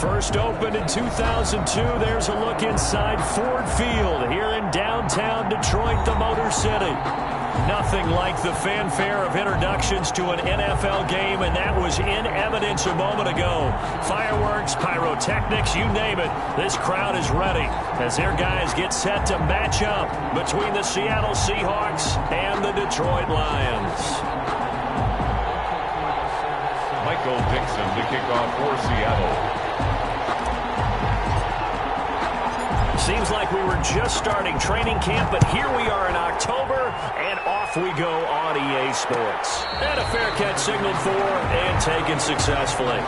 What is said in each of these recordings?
First opened in 2002. There's a look inside Ford Field here in downtown Detroit, the Motor City. Nothing like the fanfare of introductions to an NFL game, and that was in evidence a moment ago. Fireworks, pyrotechnics, you name it. This crowd is ready as their guys get set to match up between the Seattle Seahawks and the Detroit Lions. Michael Dixon to kick off for Seattle. Seems like we were just starting training camp, but here we are in October, and off we go on EA Sports. And a fair catch signaled for and taken successfully.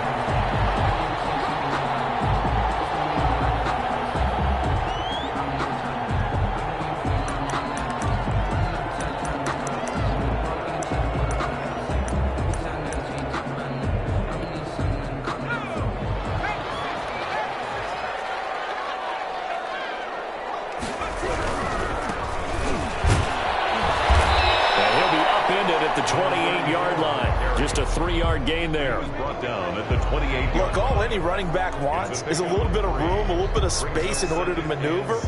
At the 28-yard line. Just a 3-yard gain there. Brought down at the 28-yard. Look, all any running back wants is a little bit of room, a little bit of space in order to maneuver.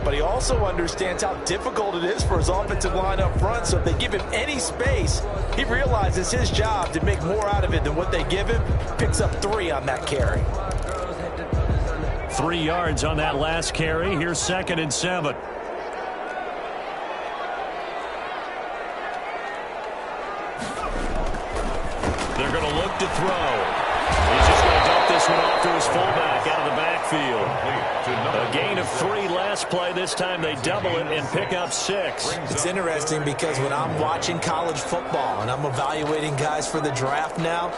But he also understands how difficult it is for his offensive line up front. So if they give him any space, he realizes his job to make more out of it than what they give him. Picks up 3 on that carry. 3 yards on that last carry. Here's 2nd and 7. They're going to look to throw. He's just going to dump this one off to his fullback out of the backfield. A gain of 3 last play. This time they double it and pick up 6. It's interesting because when I'm watching college football and I'm evaluating guys for the draft now,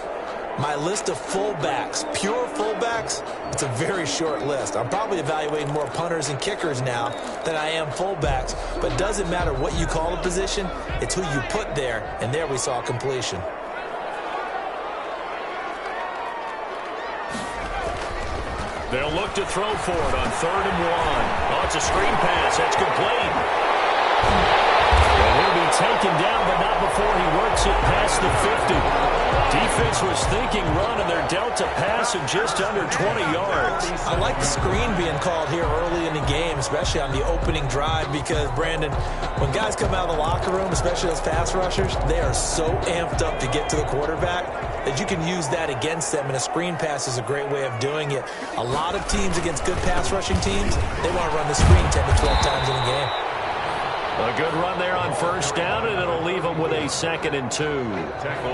my list of fullbacks, pure fullbacks, it's a very short list. I'm probably evaluating more punters and kickers now than I am fullbacks. But it doesn't matter what you call a position, it's who you put there, and there we saw completion. They'll look to throw for it on 3rd and 1. Oh, it's a screen pass. That's complete. And he'll be taken down, but not before he works it past the 50. Defense was thinking run, and they're dealt a pass of just under 20 yards. I like the screen being called here early in the game, especially on the opening drive, because, Brandon, when guys come out of the locker room, especially those pass rushers, they are so amped up to get to the quarterback that you can use that against them, and a screen pass is a great way of doing it. A lot of teams against good pass rushing teams, they want to run the screen 10 to 12 times in a game. A good run there on 1st down, and it'll leave them with a 2nd and 2.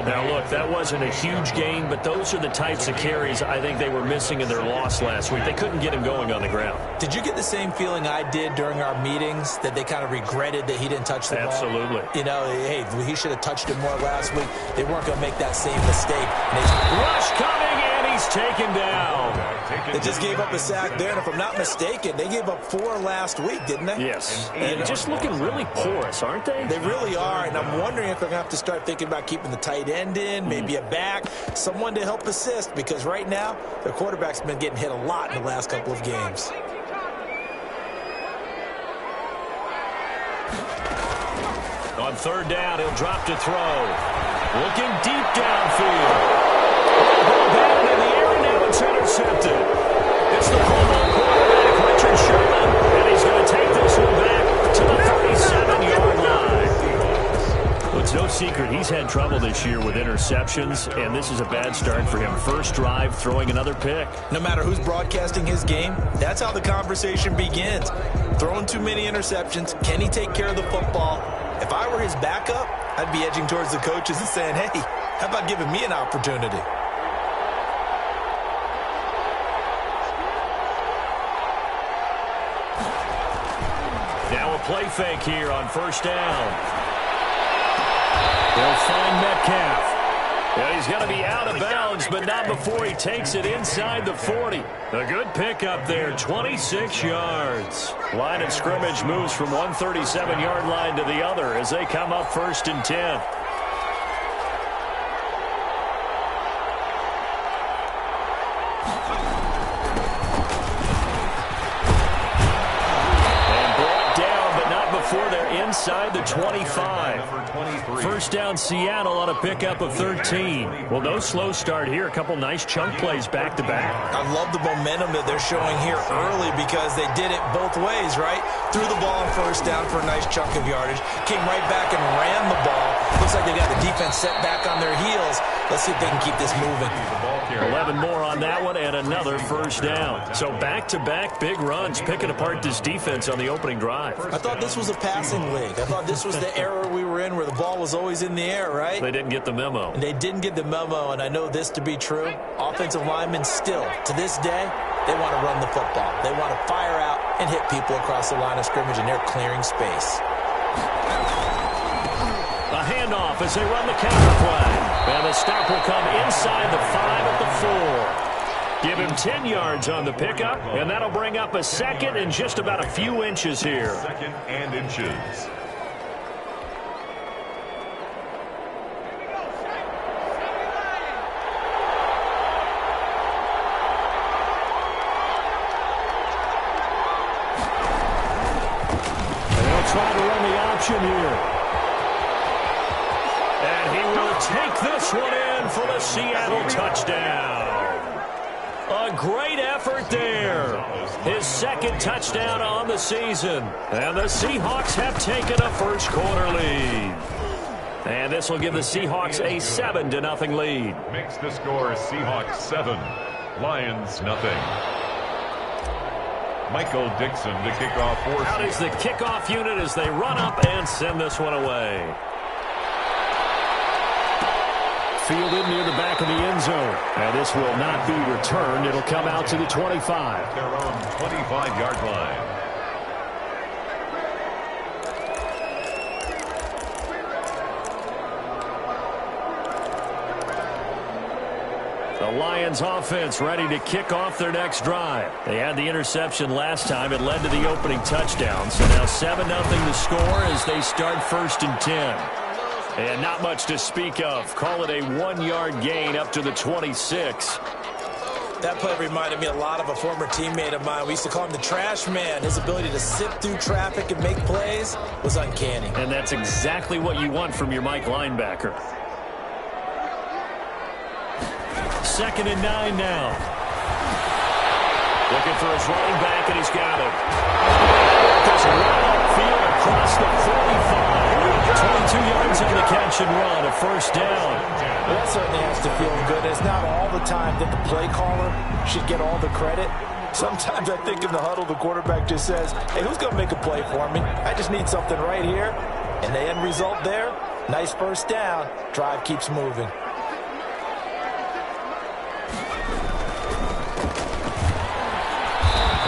Now, look, that wasn't a huge gain, but those are the types of carries I think they were missing in their loss last week. They couldn't get him going on the ground. Did you get the same feeling I did during our meetings, that they kind of regretted that he didn't touch the ball? Absolutely. You know, hey, he should have touched it more last week. They weren't going to make that same mistake. Rush coming, and he's taken down. They just gave up a sack there, and if I'm not mistaken, they gave up 4 last week, didn't they? Yes. And just looking really porous, aren't they? They really are, and I'm wondering if they're going to have to start thinking about keeping the tight end in, maybe a back, someone to help assist, because right now, their quarterback's been getting hit a lot in the last couple of games. On 3rd down, he'll drop to throw. Looking deep downfield. Batted in the air, and now it's intercepted. It's the fullback quarterback, Richard Sherman, and he's going to take this one back to the 37-yard line. Well, it's no secret he's had trouble this year with interceptions, and this is a bad start for him. First drive, throwing another pick. No matter who's broadcasting his game, that's how the conversation begins. Throwing too many interceptions, can he take care of the football? If I were his backup, I'd be edging towards the coaches and saying, hey, how about giving me an opportunity? Now a play fake here on 1st down. They'll find Metcalf. Well, he's going to be out of bounds, but not before he takes it inside the 40. A good pickup there, 26 yards. Line of scrimmage moves from one 37-yard line to the other as they come up 1st and 10. inside the 25. First down Seattle on a pickup of 13. Well, no slow start here. A couple nice chunk plays back-to-back. I love the momentum that they're showing here early because they did it both ways, right? Threw the ball on first down for a nice chunk of yardage. Came right back and ran the ball. Looks like they got the defense set back on their heels. Let's see if they can keep this moving. 11 more on that one and another first down. So back-to-back big runs, picking apart this defense on the opening drive. I thought this was a passing league. I thought this was the era we were in where the ball was always in the air, right? They didn't get the memo. And they didn't get the memo, and I know this to be true. Offensive linemen still, to this day, they want to run the football. They want to fire out and hit people across the line of scrimmage, and they're clearing space. A handoff as they run the counter play. And the stop will come inside the 5 at the 4. Give him 10 yards on the pickup, and that'll bring up a second and just about a few inches here. Second and inches. And they'll try to run the option here. And he will take this one in for the Seattle touchdown. A great effort there. His second touchdown on the season. And the Seahawks have taken a first quarter lead. And this will give the Seahawks a 7-0 lead. Makes the score Seahawks 7, Lions nothing. Michael Dixon to kick off for Out is the kickoff unit as they run up and send this one away. Fielded near the back of the end zone. And this will not be returned. It'll come out to the 25. their own 25-yard line. The Lions offense ready to kick off their next drive. They had the interception last time. It led to the opening touchdown. So now 7-0 the score as they start 1st and 10. And not much to speak of. Call it a 1-yard gain up to the 26. That play reminded me a lot of a former teammate of mine. We used to call him the trash man. His ability to sift through traffic and make plays was uncanny. And that's exactly what you want from your Mike linebacker. 2nd and 9 now. Looking for his running back, and he's got it. Does a run upfield across the 45. 22 yards on the catch and run, a first down. Well, that certainly has to feel good. It's not all the time that the play caller should get all the credit. Sometimes I think in the huddle, the quarterback just says, hey, who's going to make a play for me? I just need something right here. And the end result there, nice first down. Drive keeps moving.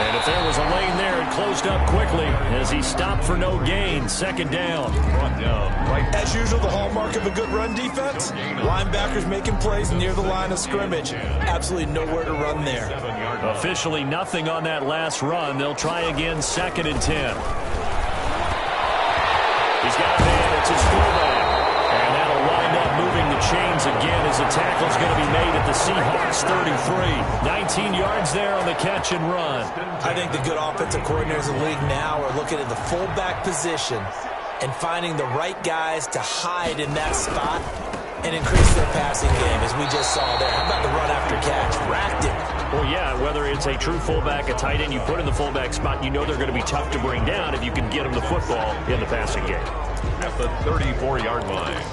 And if there was a lane there, it closed up quickly as he stopped for no gain. 2nd down. Brought down right. As usual, the hallmark of a good run defense, linebackers making plays near the line of scrimmage. Absolutely nowhere to run there. Officially nothing on that last run. They'll try again 2nd and 10. He's got a man. It's his fullback. And that'll wind up moving the chains again as the tackle's going to be made at the Seahawks 33. 19 yards there on the catch and run. I think the good offensive coordinators in the league now are looking at the fullback position and finding the right guys to hide in that spot and increase their passing game, as we just saw there. How about the run after catch? Racked it. Well, yeah, whether it's a true fullback, a tight end, you put in the fullback spot, you know they're going to be tough to bring down if you can get them the football in the passing game. At the 34-yard line.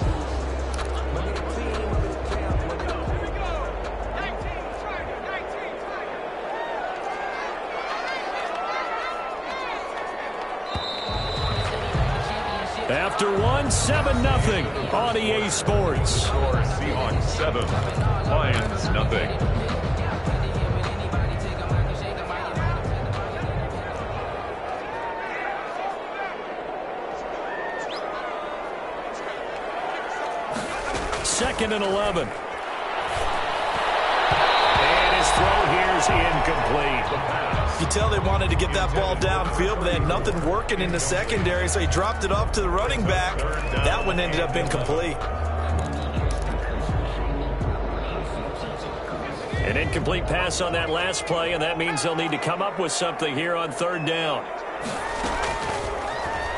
After one, 7-0 on EA Sports. Score Seahawks 7, Lions nothing. Second and 11. And his throw here is incomplete. You tell they wanted to get that ball downfield, but they had nothing working in the secondary, so he dropped it off to the running back. That one ended up incomplete. An incomplete pass on that last play, and that means they'll need to come up with something here on 3rd down.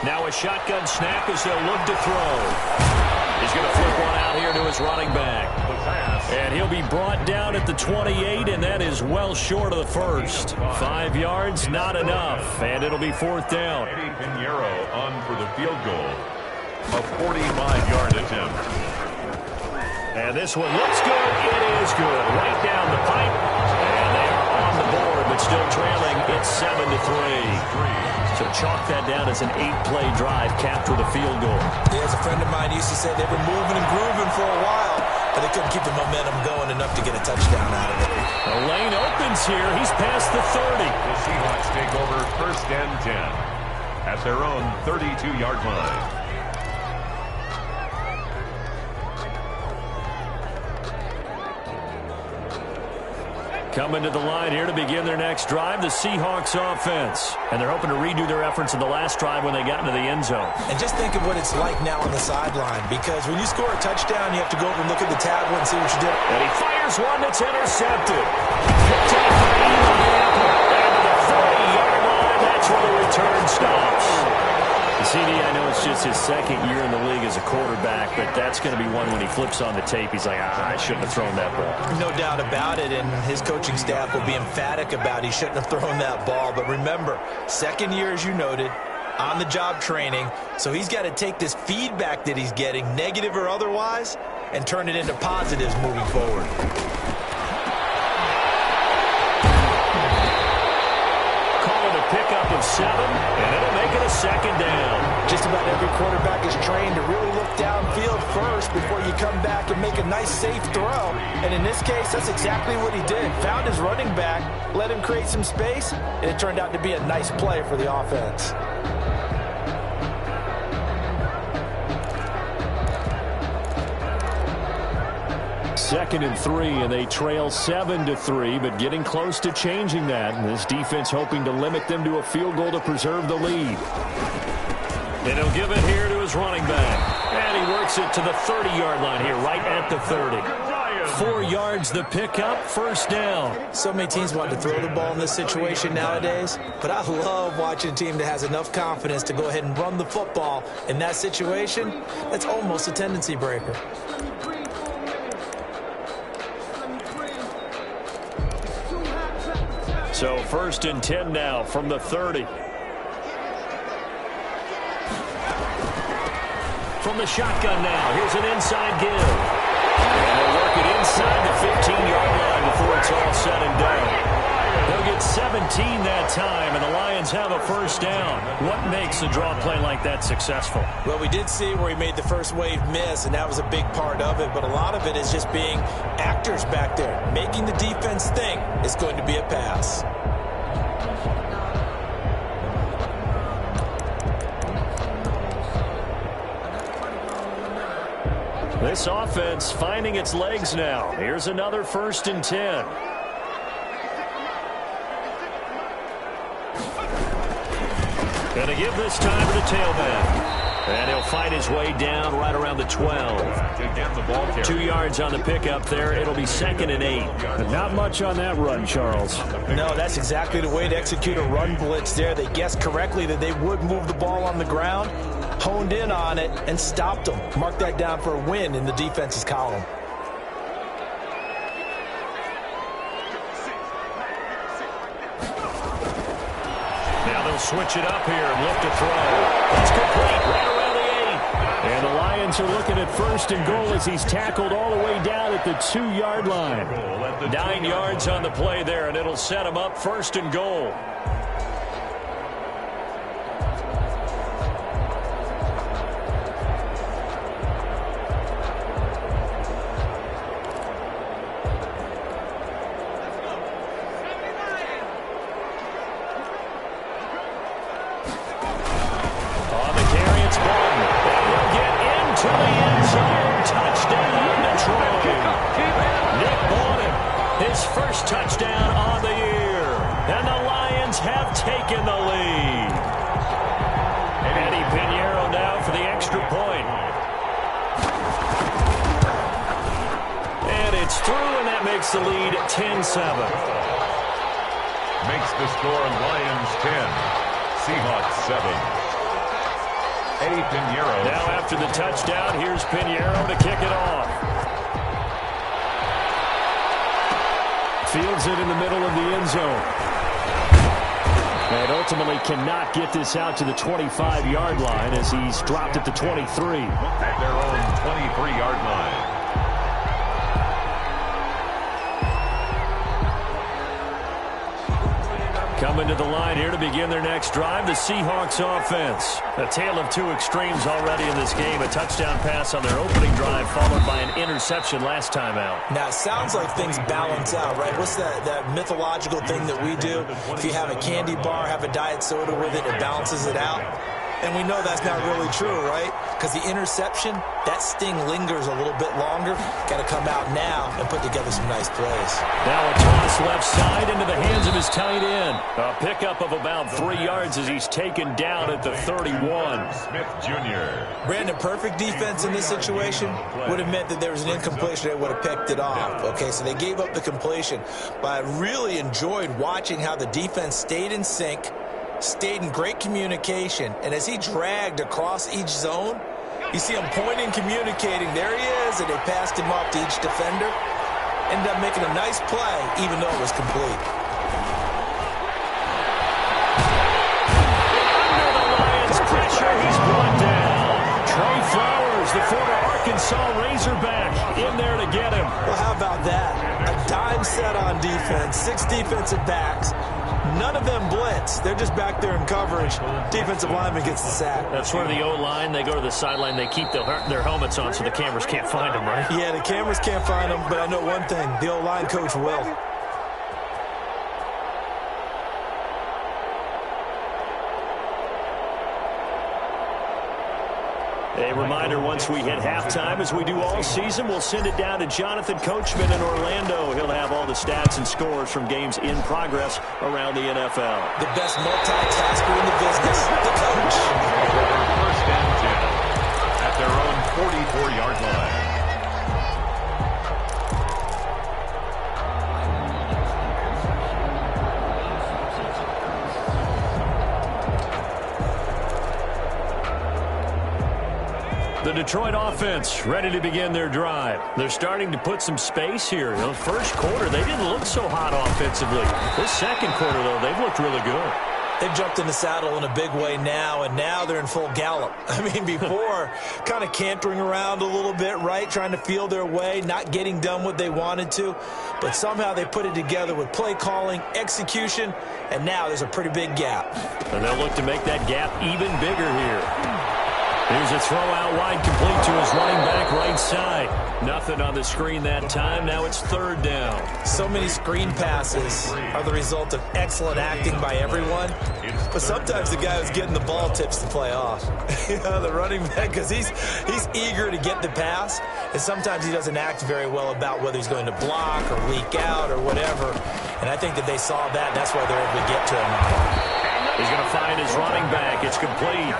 Now a shotgun snap as they'll look to throw. He's going to flip one out here to his running back. And he'll be brought down at the 28, and that is well short of the first. 5 yards, not enough, and it'll be 4th down. Pinheiro on for the field goal. A 45-yard attempt. And this one looks good. It is good. Right down the pipe. And they are on the board, but still trailing. It's 7-3. So chalk that down as an 8-play drive capped with a field goal. Yeah, as a friend of mine used to say, they were moving and grooving for a while, but they couldn't keep the momentum going enough to get a touchdown out of it. The lane opens here. He's past the 30. The Seahawks take over 1st and 10 at their own 32-yard line. Coming to the line here to begin their next drive, the Seahawks offense. And they're hoping to redo their efforts in the last drive when they got into the end zone. And just think of what it's like now on the sideline, because when you score a touchdown, you have to go over and look at the tablet and see what you did. And he fires one that's intercepted. Picked off by Eli Apple. And to the 40-yard line, that's where the return stops. CD, I know it's just his 2nd year in the league as a quarterback, but that's going to be one when he flips on the tape. He's like, I shouldn't have thrown that ball. No doubt about it, and his coaching staff will be emphatic about he shouldn't have thrown that ball. But remember, 2nd year, as you noted, on-the-job training, so he's got to take this feedback that he's getting, negative or otherwise, and turn it into positives moving forward. Pickup of 7, and it'll make it a 2nd down. Just about every quarterback is trained to really look downfield first before you come back and make a nice, safe throw. And in this case, that's exactly what he did. Found his running back, let him create some space, and it turned out to be a nice play for the offense. Second and 3, and they trail 7-3, but getting close to changing that. And this defense hoping to limit them to a field goal to preserve the lead. And he'll give it here to his running back. And he works it to the 30-yard line here, right at the 30. 4 yards the pickup, 1st down. So many teams want to throw the ball in this situation nowadays, but I love watching a team that has enough confidence to go ahead and run the football. In that situation, that's almost a tendency breaker. So 1st and 10 now from the 30. From the shotgun now, here's an inside give. And they'll work it inside the 15-yard line before it's all said and done. They'll get 17 that time, and the Lions have a 1st down. What makes a draw play like that successful? Well, we did see where he made the first wave miss, and that was a big part of it. But a lot of it is just being actors back there, making the defense think it's going to be a pass. This offense finding its legs now. Here's another 1st and 10. Going to give this time to the tailback. And he'll fight his way down right around the 12. 2 yards on the pickup there. It'll be 2nd and 8. But not much on that run, Charles. No, that's exactly the way to execute a run blitz there. They guessed correctly that they would move the ball on the ground, honed in on it, and stopped them. Mark that down for a win in the defense's column. Now they'll switch it up here and look to throw. It's complete right around the 8. And the Lions are looking at 1st and goal as he's tackled all the way down at the 2-yard line. 9 yards on the play there, and it'll set him up 1st and goal. Touchdown on the year, and the Lions have taken the lead. Eddie Pinheiro now for the extra point. And it's through, and that makes the lead 10-7. Makes the score Lions 10, Seahawks 7. Eddie Pinheiro. Now after the touchdown, here's Pinheiro to kick it off. Fields it in the middle of the end zone. And ultimately cannot get this out to the 25-yard line as he's dropped at the 23. At their own 23-yard line. Coming to the line here to begin their next drive, the Seahawks offense. A tale of two extremes already in this game. A touchdown pass on their opening drive followed by an interception last time out. Now, it sounds like things balance out, right? What's that mythological thing that we do? If you have a candy bar, have a diet soda with it, it balances it out. And we know that's not really true, right? Because the interception, that sting lingers a little bit longer. Got to come out now and put together some nice plays. Now a toss left side into the hands of his tight end. A pickup of about 3 yards as he's taken down at the 31. Smith Jr. Brandon, perfect defense in this situation would have meant that there was an incompletion. They would have picked it off. Okay, so they gave up the completion. But I really enjoyed watching how the defense stayed in sync, stayed in great communication, and as he dragged across each zone, you see him pointing, communicating. There he is, and they passed him up to each defender. Ended up making a nice play, even though it was complete. Under the Lions' pressure, he's brought down. Trey Flowers, the former Arkansas Razorback, in there to get him. Well, how about that? A dime set on defense, 6 defensive backs. None of them blitz. They're just back there in coverage. Defensive lineman gets the sack. That's where the O-line, they go to the sideline, they keep their helmets on so the cameras can't find them, right? Yeah, the cameras can't find them, but I know one thing. The O-line coach will. A reminder, once we hit halftime, as we do all season, we'll send it down to Jonathan Coachman in Orlando. He'll have all the stats and scores from games in progress around the NFL. The best multitasker in the business, the coach. First and 10 at their own 44-yard line. The Detroit offense ready to begin their drive. They're starting to put some space here. The first quarter, they didn't look so hot offensively. This second quarter, though, they've looked really good. They've jumped in the saddle in a big way now, and now they're in full gallop. I mean, before, kind of cantering around a little bit, right, trying to feel their way, not getting done what they wanted to. But somehow they put it together with play calling, execution, and now there's a pretty big gap. And they'll look to make that gap even bigger here. Here's a throw out wide, complete to his running back right side. Nothing on the screen that time. Now it's third down. So many screen passes are the result of excellent acting by everyone. But sometimes the guy who's getting the ball tips the play off. You know, the running back, because he's eager to get the pass. And sometimes he doesn't act very well about whether he's going to block or leak out or whatever. And I think that they saw that. That's why they're able to get to him. He's going to find his running back. It's complete.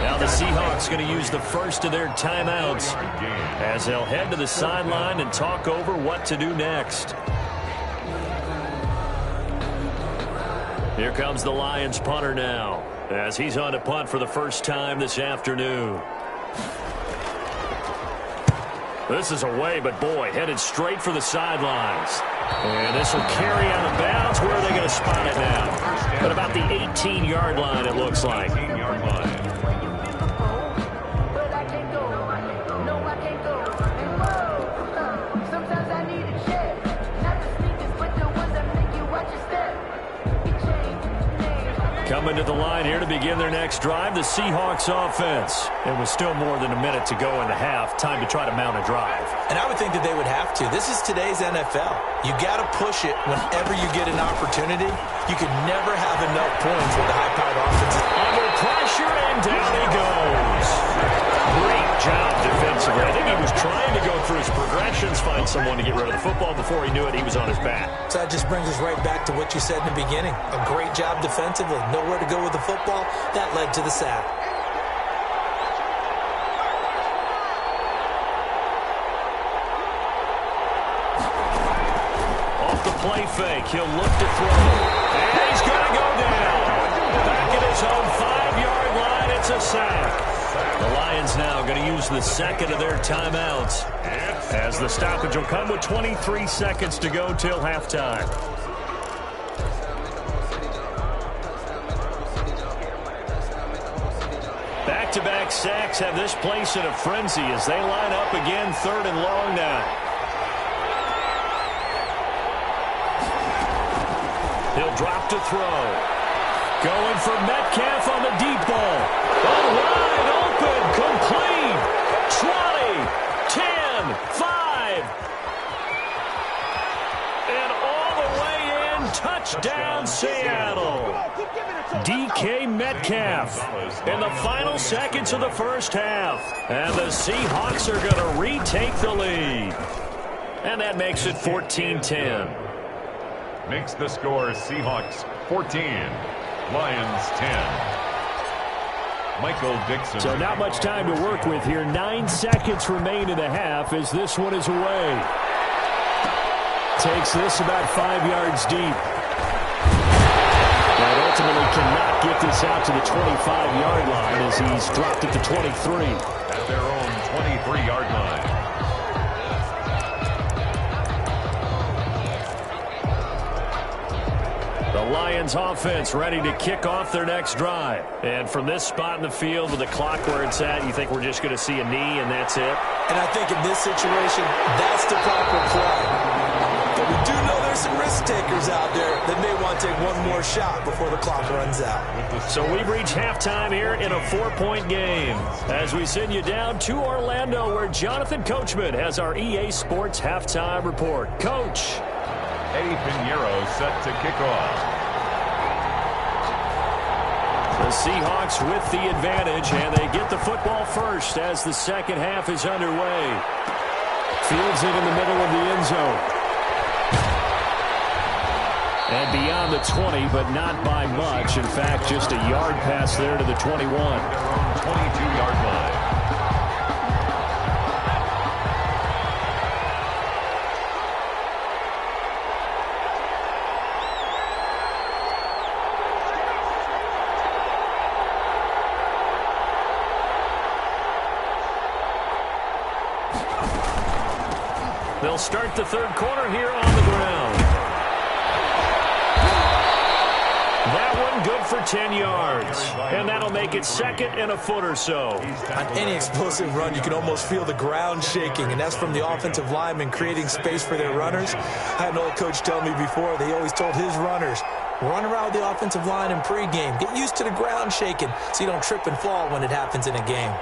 Now the Seahawks going to use the first of their timeouts as they'll head to the sideline and talk over what to do next. Here comes the Lions punter now as he's on to punt for the first time this afternoon. This is away, but boy, headed straight for the sidelines. And this will carry out of bounds. Where are they going to spot it now? At about the 18-yard line, it looks like. 18-yard line. Coming to the line here to begin their next drive, the Seahawks offense. And with still more than a minute to go in the half, time to try to mount a drive. And I would think that they would have to. This is today's NFL. You got to push it whenever you get an opportunity. You can never have enough points with the high-powered offenses. Under pressure, and down he goes. Great job defensively. I think he was trying to go through his progressions, find someone to get rid of the football. Before he knew it, he was on his back. So that just brings us right back to what you said in the beginning. A great job defensively. Nowhere to go with the football. That led to the sack. Off the play fake, he'll look to throw. And he's going to go down. Back at his own 5-yard line, it's a sack. The Lions now going to use the second of their timeouts, as the stoppage will come with 23 seconds to go till halftime. Back-to-back sacks have this place in a frenzy as they line up again, 3rd and long now. He'll drop to throw. Going for Metcalf on the deep ball. Wide open, complete. 20, 10, 5. And all the way in, touchdown Seattle. DK Metcalf in the final seconds of the first half. And the Seahawks are going to retake the lead. And that makes it 14-10. Makes the score Seahawks 14, Lions 10. Michael Dixon. So not much time to work with here. 9 seconds remain in the half as this one is away. Takes this about 5 yards deep. But ultimately cannot get this out to the 25-yard line as he's dropped it to 23. At their own 23-yard line. The Lions offense ready to kick off their next drive. And from this spot in the field with the clock where it's at, you think we're just going to see a knee and that's it? And I think in this situation, that's the proper play. But we do know there's some risk takers out there that may want to take one more shot before the clock runs out. So we've reached halftime here in a 4-point game as we send you down to Orlando where Jonathan Coachman has our EA Sports halftime report. Coach. Eddie Pinheiro set to kick off. The Seahawks with the advantage, and they get the football first as the second half is underway. Fields it in the middle of the end zone. And beyond the 20, but not by much. In fact, just a yard pass there to the 21. Their own 22-yard line. They'll start the third quarter here on the ground. That one good for 10 yards. And that'll make it second and a foot or so. On any explosive run, you can almost feel the ground shaking, and that's from the offensive linemen creating space for their runners. I had an old coach tell me before, they always told his runners, run around the offensive line in pregame. Get used to the ground shaking so you don't trip and fall when it happens in a game.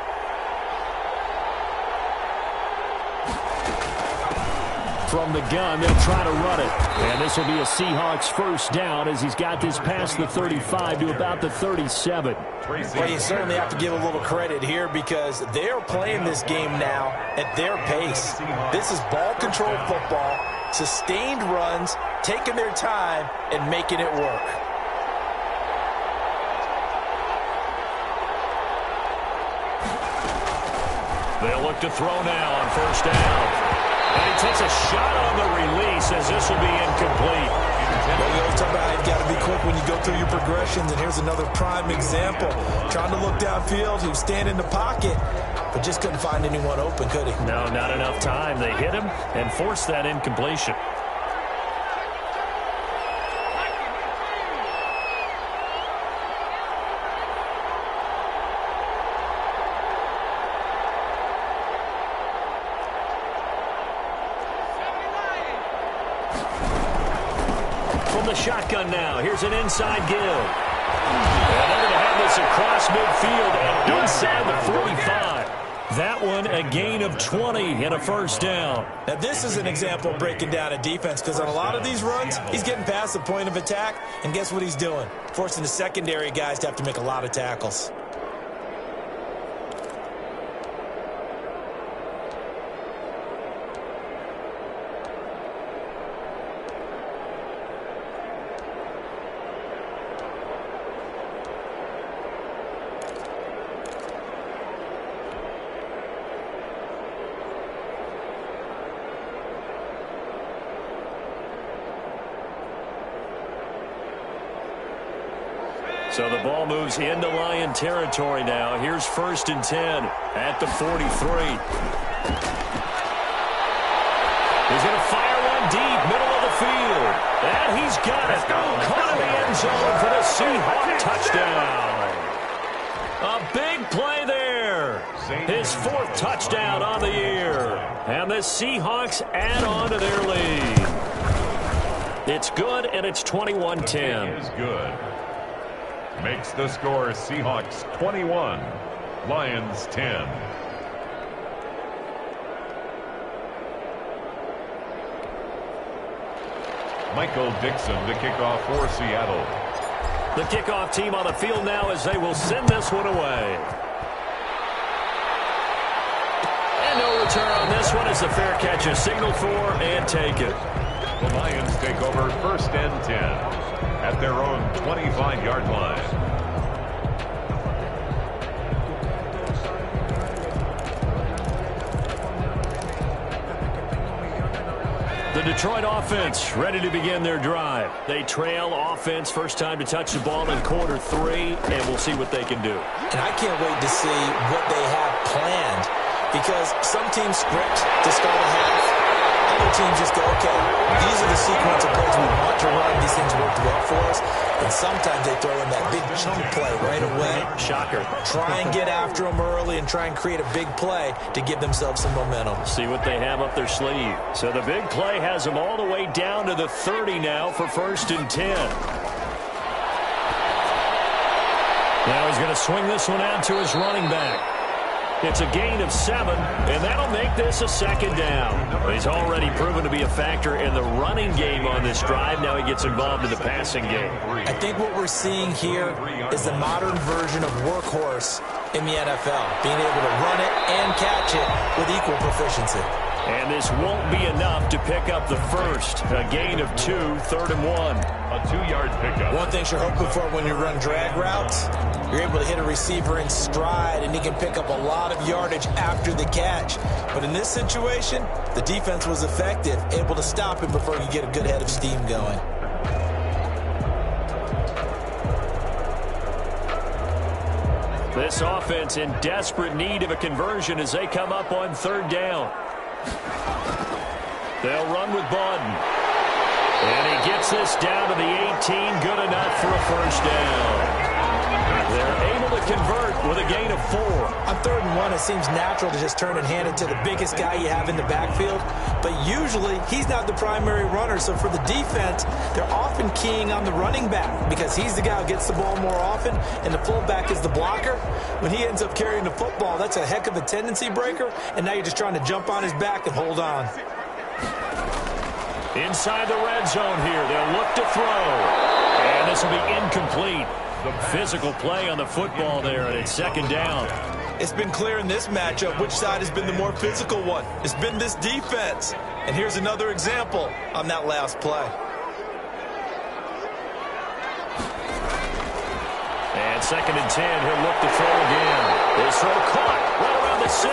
From the gun, they'll try to run it. And this will be a Seahawks first down as he's got this past the 35 to about the 37. Well, you certainly have to give a little credit here because they're playing this game now at their pace. This is ball control football, sustained runs, taking their time, and making it work. They'll look to throw now on first down. And he takes a shot on the release as this will be incomplete. Well, we always talk about how you've got to be quick when you go through your progressions, and here's another prime example. Trying to look downfield, he was standing in the pocket, but just couldn't find anyone open, could he? No, not enough time. They hit him and forced that incompletion. Shotgun now. Here's an inside give. And they're going to have this across midfield and inside the 45. That one a gain of 20 and a first down. Now this is an example of breaking down a defense because on a lot of these runs, he's getting past the point of attack, and guess what he's doing? Forcing the secondary guys to have to make a lot of tackles. So the ball moves into Lion territory now. Here's 1st and 10 at the 43. He's going to fire one deep, middle of the field. And he's got it. Caught in the end zone for the Seahawks touchdown. A big play there. His 4th touchdown on the year. And the Seahawks add on to their lead. It's good, and it's 21-10. It is good. Makes the score Seahawks 21, Lions 10. Michael Dixon to kick off for Seattle. The kickoff team on the field now as they will send this one away. And no return on this one as the fair catch is signaled for and taken. The Lions take over 1st and 10 at their own 25-yard line. The Detroit offense ready to begin their drive. They trail offense, first time to touch the ball in quarter 3, and we'll see what they can do. And I can't wait to see what they have planned, because some teams script to start a half. Other teams just go, okay, these are the sequence of plays we want to run. These things worked well for us. And sometimes they throw in that big chunk play right away. Shocker. Try and get after them early and try and create a big play to give themselves some momentum. See what they have up their sleeve. So the big play has them all the way down to the 30 now for 1st and 10. Now he's going to swing this one out to his running back. It's a gain of 7, and that'll make this a 2nd down. He's already proven to be a factor in the running game on this drive. Now he gets involved in the passing game. I think what we're seeing here is the modern version of workhorse in the NFL, being able to run it and catch it with equal proficiency. And this won't be enough to pick up the first. A gain of 2, 3rd and 1. A 2-yard pickup. One thing you're hoping for when you run drag routes, you're able to hit a receiver in stride, and he can pick up a lot of yardage after the catch. But in this situation, the defense was effective, able to stop him before he could get a good head of steam going. This offense in desperate need of a conversion as they come up on 3rd down. They'll run with Bawden. And he gets this down to the 18, good enough for a 1st down. They're able to convert with a gain of 4. On 3rd and 1, it seems natural to just turn and hand it to the biggest guy you have in the backfield. But usually, he's not the primary runner. So for the defense, they're often keying on the running back because he's the guy who gets the ball more often, and the fullback is the blocker. When he ends up carrying the football, that's a heck of a tendency breaker, and now you're just trying to jump on his back and hold on. Inside the red zone here, they'll look to throw. And this will be incomplete. The physical play on the football there, and it's 2nd down. It's been clear in this matchup which side has been the more physical one. It's been this defense. And here's another example on that last play. And 2nd and 10, he'll look to throw again. This throw caught right around the 6.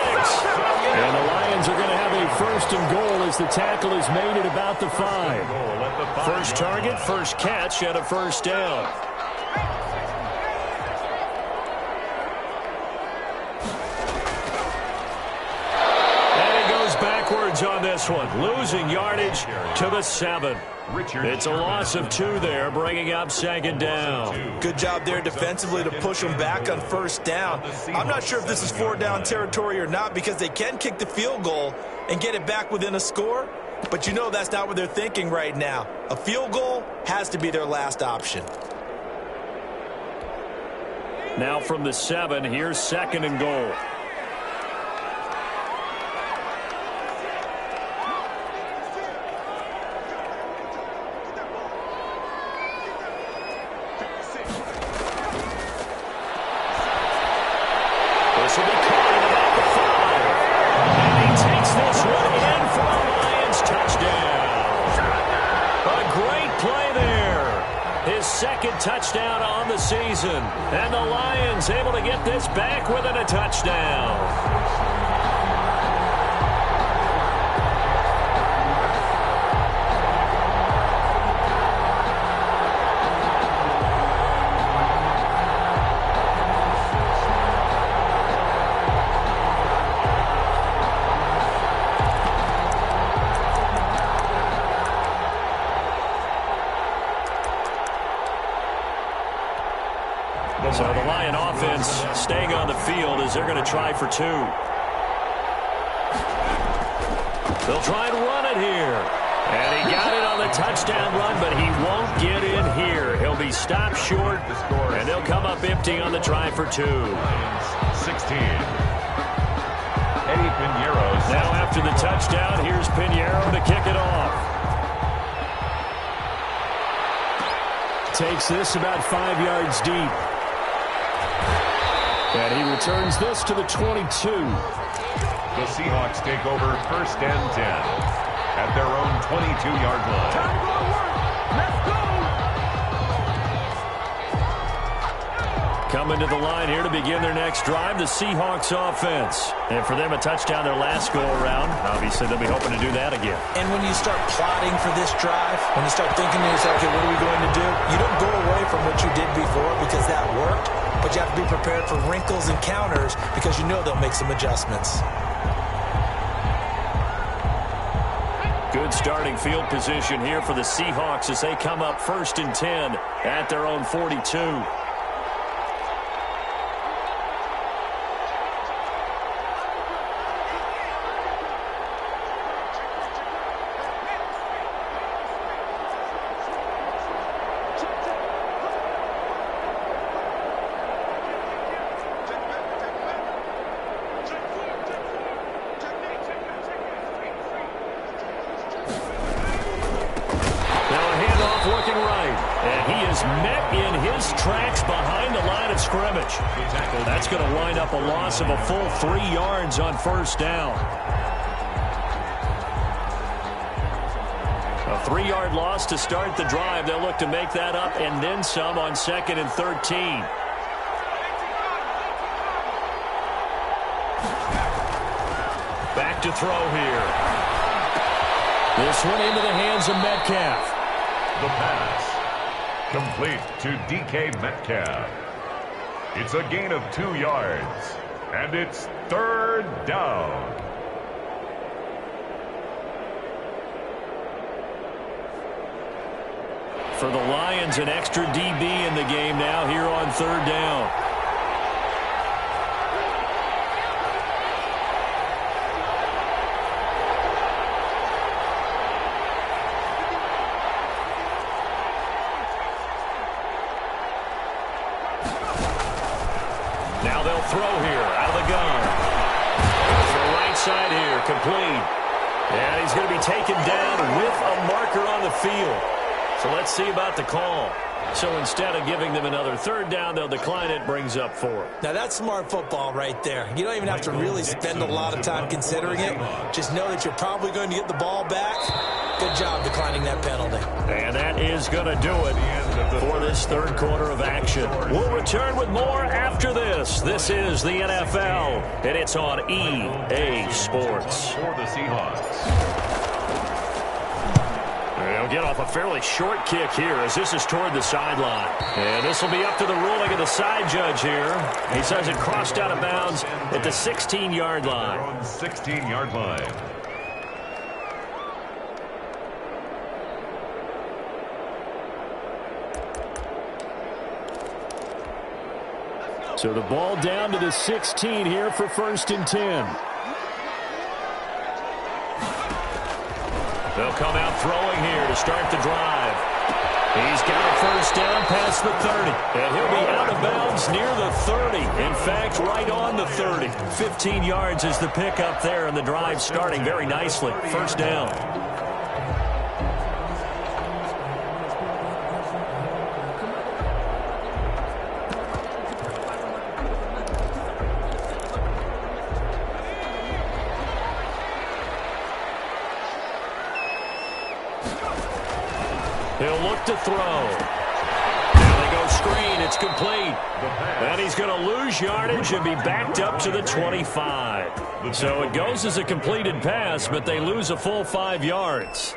And the Lions are going to have a 1st and goal as the tackle is made at about the 5. First target, first catch, and a 1st down. On this one, losing yardage to the 7. It's a loss of 2 there, bringing up 2nd down. Good job there defensively to push them back on 1st down. I'm not sure if this is 4-down territory or not because they can kick the field goal and get it back within a score, but you know that's not what they're thinking right now. A field goal has to be their last option. Now from the 7, here's 2nd and goal. This will be caught at about the 5. And he takes this one in for a Lions touchdown. A great play there. His 2nd touchdown on the season. And the Lions able to get this back within a touchdown. offense staying on the field as they're going to try for two. They'll try and run it here. And he got it on the touchdown run, but he won't get in here. He'll be stopped short, and they'll come up empty on the try for two. 16. Eddie Pinheiro. Now after the touchdown, here's Pinheiro to kick it off. Takes this about 5 yards deep. And he returns this to the 22. The Seahawks take over 1st and 10 at their own 22-yard line. Time to go to work. Let's go. Coming to the line here to begin their next drive, the Seahawks offense. And for them, a touchdown their last go-around. Obviously, they'll be hoping to do that again. And when you start plotting for this drive, when you start thinking to yourself, okay, what are we going to do? You don't go away from what you did before because that worked, but you have to be prepared for wrinkles and counters because you know they'll make some adjustments. Good starting field position here for the Seahawks as they come up 1st and 10 at their own 42. Met in his tracks behind the line of scrimmage. That's going to wind up a loss of a full 3 yards on 1st down. A 3-yard loss to start the drive. They'll look to make that up and then some on 2nd and 13. Back to throw here. This one into the hands of Metcalf. The pass. Complete to DK Metcalf. It's a gain of 2 yards, and it's 3rd down. For the Lions, an extra DB in the game now here on 3rd down. Now they'll throw here out of the gun. To the right side here, complete. And he's going to be taken down with a marker on the field. So let's see about the call. So instead of giving them another 3rd down, they'll decline it, brings up 4. Now that's smart football right there. You don't even have to really spend a lot of time considering it. Just know that you're probably going to get the ball back. Good job declining that penalty. And that is going to do it for this 3rd quarter of action. We'll return with more after this. This is the NFL, and it's on EA Sports. For the Seahawks. They'll get off a fairly short kick here as this is toward the sideline. And this will be up to the ruling of the side judge here. He says it crossed out of bounds at the 16-yard line. On 16-yard line. So the ball down to the 16 here for 1st and 10. They'll come out throwing here to start the drive. He's got a 1st down past the 30. And he'll be out of bounds near the 30. In fact, right on the 30. 15 yards is the pickup there, and the drive starting very nicely. 1st down. He'll look to throw. Now they go screen. It's complete. And he's going to lose yardage and be backed up to the 25. So it goes as a completed pass, but they lose a full 5 yards.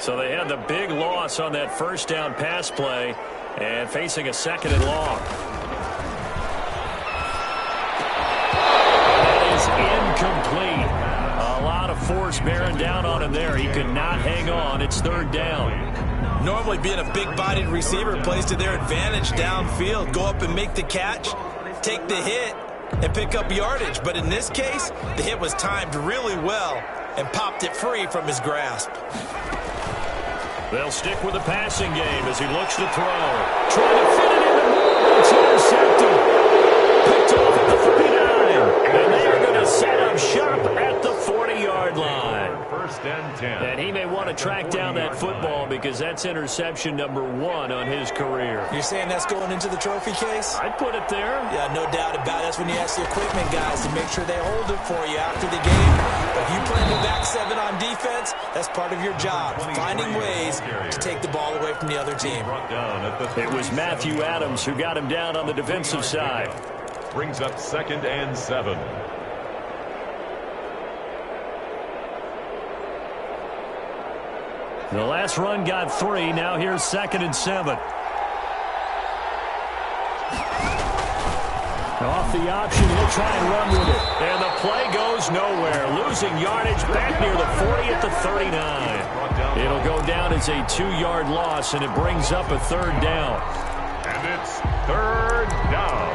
So they had the big loss on that first down pass play and facing a second and long. That is incomplete. A lot of force bearing down on him there. He could not hang on. It's third down. Normally being a big-bodied receiver plays to their advantage downfield. Go up and make the catch, take the hit, and pick up yardage. But in this case, the hit was timed really well and popped it free from his grasp. They'll stick with the passing game as he looks to throw. Trying to fit it into Moore. It's intercepted. Picked off at the 39. And they are going to set up shop at the 40-yard line. First and 10. And he may want to track down that football because that's interception number 1 on his career. You're saying that's going into the trophy case? I'd put it there. Yeah, no doubt about it. That's when you ask the equipment guys to make sure they hold it for you after the game. But if you play the back 7 on defense, that's part of your job, finding ways to take the ball away from the other team. It was Matthew Adams who got him down on the defensive side. Brings up 2nd and 7. The last run got 3. Now here's 2nd and 7. Off the option, he'll try and run with it. And the play goes nowhere. Losing yardage back near the 40 at the 39. It'll go down as a 2-yard loss, and it brings up a third down. And it's third down.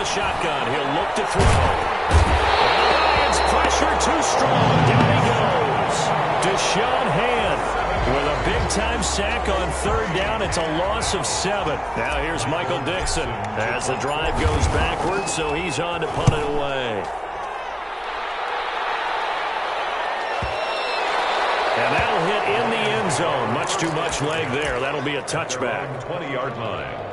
Shotgun, he'll look to throw. And the Lions pressure too strong. Down he goes. Deshaun Hand with a big-time sack on third down. It's a loss of 7. Now here's Michael Dixon as the drive goes backwards, so he's on to punt it away. And that'll hit in the end zone. Much too much leg there. That'll be a touchback. 20-yard line.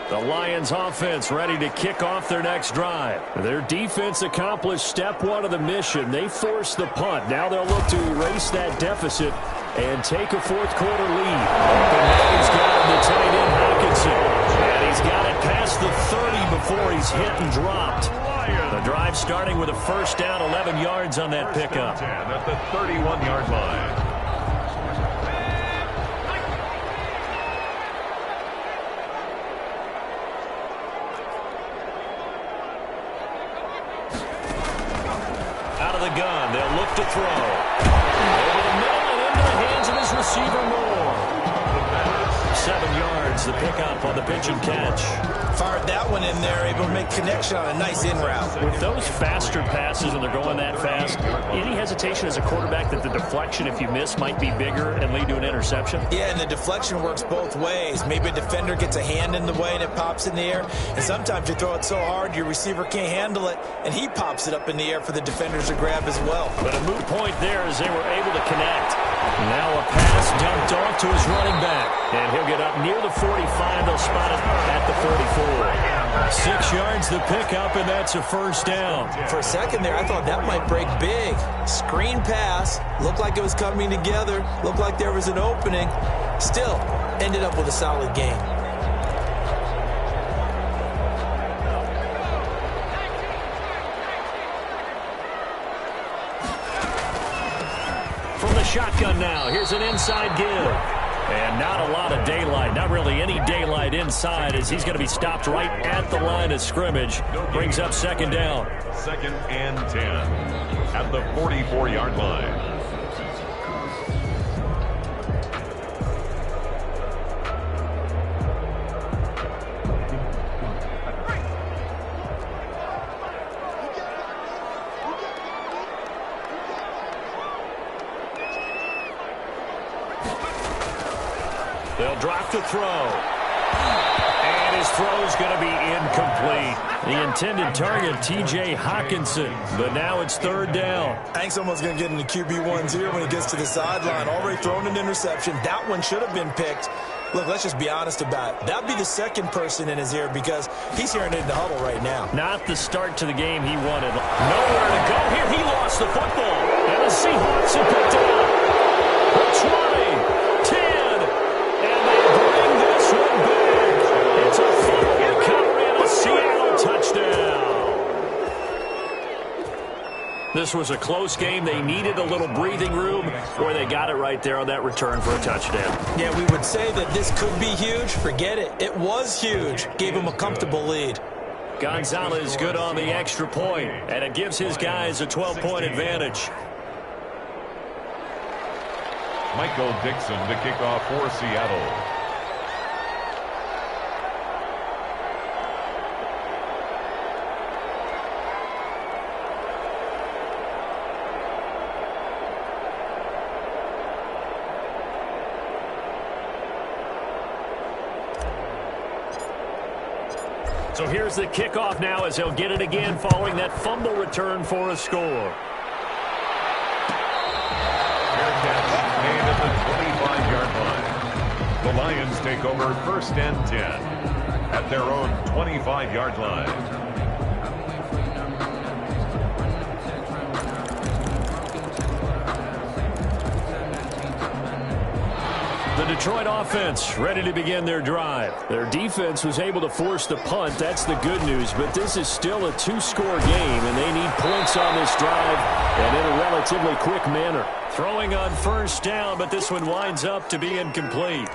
The Lions offense ready to kick off their next drive. Their defense accomplished step 1 of the mission. They forced the punt. Now they'll look to erase that deficit and take a fourth-quarter lead. And now he's got the tight end Hawkinson. And he's got it past the 30 before he's hit and dropped. The drive starting with a first down, 11 yards on that pickup. 10 at the 31-yard line. Gun. They'll look to throw. Over the middle and into the hands of his receiver Moore. 7 yards, the pickup on the pitch and catch. Fired that one in there, able to make connection on a nice in route. With those faster passes when they're going that fast, any hesitation as a quarterback that the deflection, if you miss, might be bigger and lead to an interception? Yeah, and the deflection works both ways. Maybe a defender gets a hand in the way and it pops in the air. And sometimes you throw it so hard your receiver can't handle it, and he pops it up in the air for the defenders to grab as well. But a moot point there as they were able to connect. Now a pass dumped off to his running back. And he'll get up near the 45. They'll spot it at the 44. 6 yards the pickup, and that's a first down. For a second there, I thought that might break big. Screen pass. Looked like it was coming together. Looked like there was an opening. Still, ended up with a solid game. From the shotgun now, here's an inside give. And not a lot of daylight, not really any daylight inside as he's going to be stopped right at the line of scrimmage. Brings up second down. 2nd and 10 at the 44-yard line. They'll drop the throw. And his throw's going to be incomplete. The intended target, T.J. Hawkinson. But now it's third down. I think someone's going to get into QB1's ear when he gets to the sideline. Already thrown an interception. That one should have been picked. Look, let's just be honest about it. That'd be the second person in his ear because he's hearing it in the huddle right now. Not the start to the game he wanted. Nowhere to go here. He lost the football. And the Seahawks have picked it up. 20, 10, and they bring this one back. It's a fumble recovery and a Seattle touchdown. This was a close game. They needed a little breathing room, or they got it right there on that return for a touchdown. Yeah, we would say that this could be huge. Forget it. It was huge. Gave him a comfortable lead. Gonzalez good on the extra point, and it gives his guys a 12-point advantage. Michael Dixon to kick off for Seattle. So here's the kickoff now as he'll get it again following that fumble return for a score. Fair catch made at the 25-yard line. The Lions take over first and 10 at their own 25-yard line. The Detroit offense ready to begin their drive. Their defense was able to force the punt. That's the good news. But this is still a two-score game, and they need points on this drive and in a relatively quick manner. Throwing on first down, but this one winds up to be incomplete.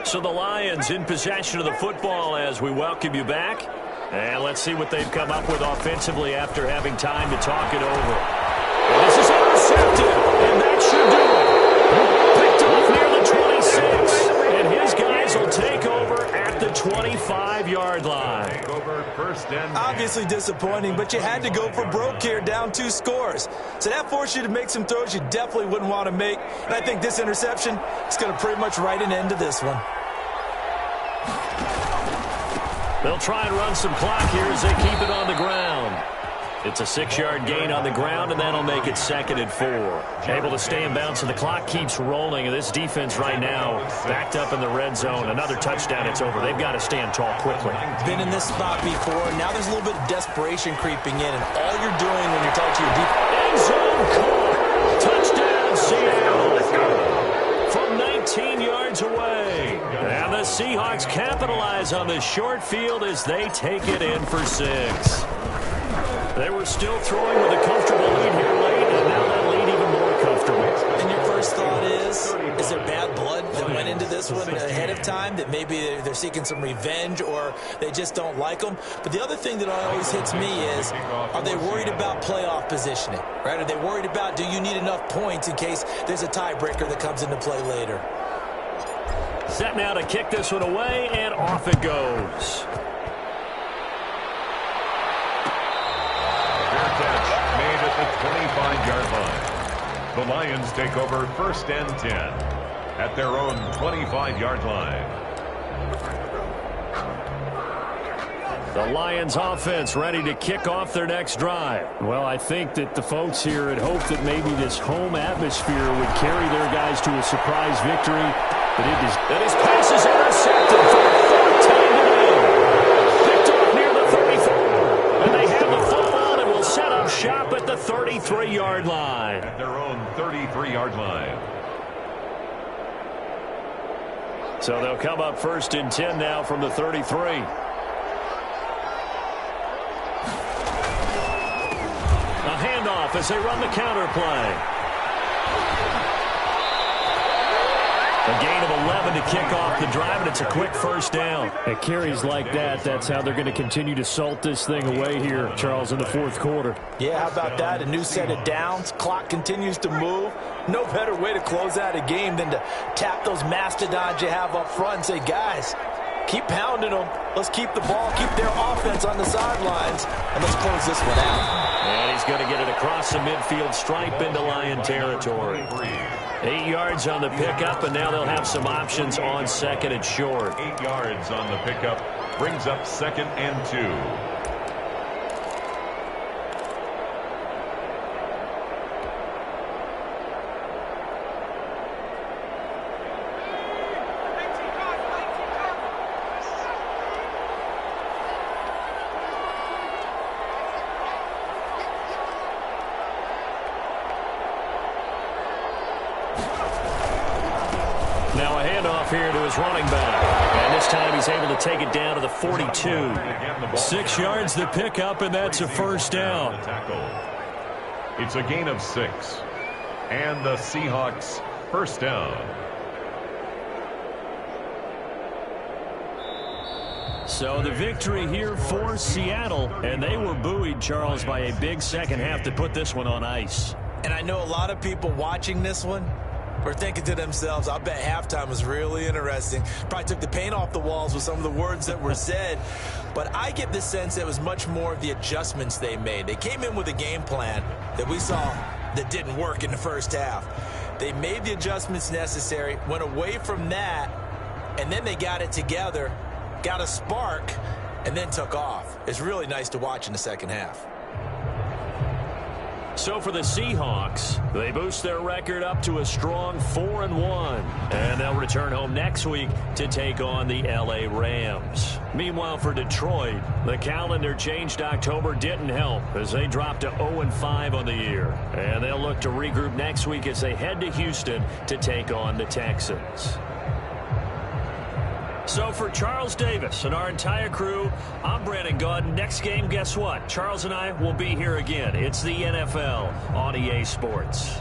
So the Lions in possession of the football as we welcome you back. And let's see what they've come up with offensively after having time to talk it over. And this is intercepted, and that should do it. Picked off near the 26, and his guys will take over at the 25-yard line. Take over first and 10. Obviously disappointing, but you had to go for broke here, down 2 scores. So that forced you to make some throws you definitely wouldn't want to make. And I think this interception is going to pretty much write an end to this one. They'll try and run some clock here as they keep it on the ground. It's a 6-yard gain on the ground, and that'll make it 2nd and 4. Able to stay in bounds, and the clock keeps rolling. And this defense right now backed up in the red zone. Another touchdown, it's over. They've got to stand tall quickly. Been in this spot before. Now there's a little bit of desperation creeping in, and all you're doing when you're talking to your defense. End zone caught. Touchdown, Seattle. From 19 yards away. And the Seahawks capitalize on this short field as they take it in for 6. They were still throwing with a comfortable lead here late, and now that lead even more comfortable. And your first thought is there bad blood that went into this one ahead of time, that maybe they're seeking some revenge or they just don't like them? But the other thing that always hits me is, are they worried about playoff positioning? Right? Are they worried about, do you need enough points in case there's a tiebreaker that comes into play later? Set now to kick this one away, and off it goes. Catch made at the 25-yard line. The Lions take over first and 10 at their own 25-yard line. The Lions offense ready to kick off their next drive. Well, I think that the folks here had hoped that maybe this home atmosphere would carry their guys to a surprise victory, but it is. And his pass is intercepted for the 4th time today. Picked off near the 34. And they have the football and will set up shop at the 33-yard line. At their own 33-yard line. So they'll come up 1st and 10 now from the 33. A handoff as they run the counter play. A gain of 11 to kick off the drive, and it's a quick first down. At carries like that, that's how they're going to continue to salt this thing away here, Charles, in the 4th quarter. Yeah, how about that? A new set of downs. Clock continues to move. No better way to close out a game than to tap those mastodons you have up front and say, guys, Keep pounding them. Let's keep the ball, keep their offense on the sidelines, and let's close this one out. And he's going to get it across the midfield stripe into Lion territory. 8 yards on the pickup, and now they'll have some options on second and short. 8 yards on the pickup brings up 2nd and 2. Now a handoff here to his running back. And this time he's able to take it down to the 42. 6 yards the pickup, and that's a first down. It's a gain of 6. And the Seahawks first down. So the victory here for Seattle. And they were buoyed, Charles, by a big second half to put this one on ice. And I know a lot of people watching this one are thinking to themselves, I bet halftime was really interesting. Probably took the paint off the walls with some of the words that were said. But I get the sense it was much more of the adjustments they made. They came in with a game plan that we saw that didn't work in the first half. They made the adjustments necessary, went away from that, and then they got it together, got a spark, and then took off. It's really nice to watch in the second half. So for the Seahawks, they boost their record up to a strong 4-1. And they'll return home next week to take on the LA Rams. Meanwhile, for Detroit, the calendar changed October didn't help as they dropped to 0-5 on the year. And they'll look to regroup next week as they head to Houston to take on the Texans. So for Charles Davis and our entire crew, I'm Brandon Gaudin. Next game, guess what? Charles and I will be here again. It's the NFL on EA Sports.